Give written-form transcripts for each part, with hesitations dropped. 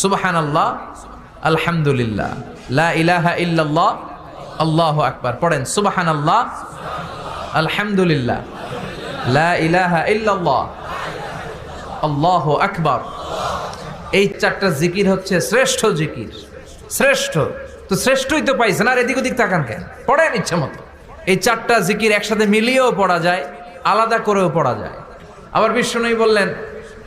সুবহানাল্লাহ, আলহামদুলিল্লাহ, লা ইলাহা ইল্লাল্লাহ, আল্লাহু আকবার। পড়েন সুবহানাল্লাহ, আলহামদুলিল্লাহ, লা ইলাহা ইল্লাল্লাহ, আল্লাহু আকবার। এই চারটা জিকির হচ্ছে শ্রেষ্ঠ জিকির। শ্রেষ্ঠ তো শ্রেষ্ঠই তো পাইছেন, আর এদিক ওদিক তাকান কেন? পড়েন ইচ্ছা মতো। এই চারটা জিকির একসাথে মিলিয়েও পড়া যায়, আলাদা করেও পড়া যায়। আবার বিষ্ণুই বললেন,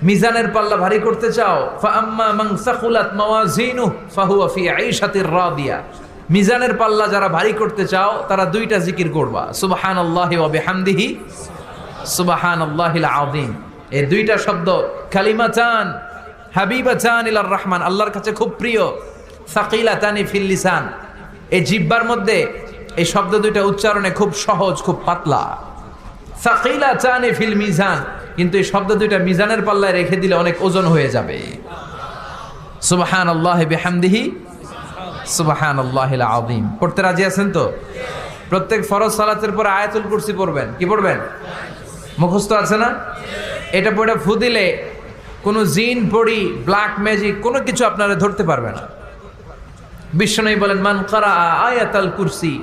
মিজানের পাল্লা ভারী করতে চাও, ফাআম্মা মান সাকুলাত মাওয়াজিনুহু ফাহুয়া ফি আইশাতির রাদিয়া। মিজানের পাল্লা যারা ভারী করতে চাও তারা দুইটা জিকির করবা, সুবহানাল্লাহি ওয়া বিহামদিহি, সুবহানাল্লাহিল আযীম। এই দুইটা শব্দ কালিমাতান হাবিবাতান ইলার রহমান, আল্লাহর কাছে খুব প্রিয়। সাকিলাতানি ফিল লিসান, এই জিহ্বার মধ্যে এই শব্দ দুইটা উচ্চারণে খুব সহজ, খুব পাতলা। সাকিলাতানি ফিল মিজান, কিন্তু এই শব্দ দুইটা মিজানের পাল্লায় রেখে দিলে অনেক ওজন হয়ে যাবে। সুবহানাল্লাহি বিহামদিহি, সুবহানাল্লাহিল আযীম। পড়তে রাজি আছেন তো? প্রত্যেক ফরজ সালাতের পর আয়াতুল কুরসি পড়বেন। কি পড়বেন? মুখস্থ আছে না? এটা পড়ে ফু দিলে কোনো জিন পড়ি, ব্ল্যাক ম্যাজিক কোনো কিছু আপনারা ধরতে পারবে না। বিষ্ণু বলেন, মান কারা আয়াতুল কুরসি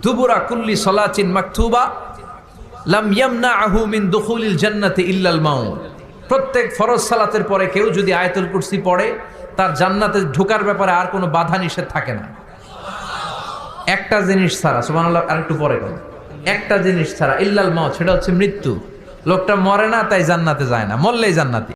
দুবুরা কুল্লি সালাতিন মাকতুবা লাম ইয়ামনাহু মিন দুখুলিল জান্নাতি ইল্লাল মাউত। প্রত্যেক ফরজ সালাতের পরে কেউ যদি আয়াতুল কুরসি পড়ে, তার জান্নাতে ঢোকার ব্যাপারে আর কোনো বাধা নিষেধ থাকে না। একটা জিনিস ছাড়া, সুবহানাল্লাহ, আরেকটু পরে বল, একটা জিনিস ছাড়া, ইল্লাল মাউত, সেটা হচ্ছে মৃত্যু। লোকটা মরে না তাই জান্নাতে যায় না, মরলেই জান্নাতি।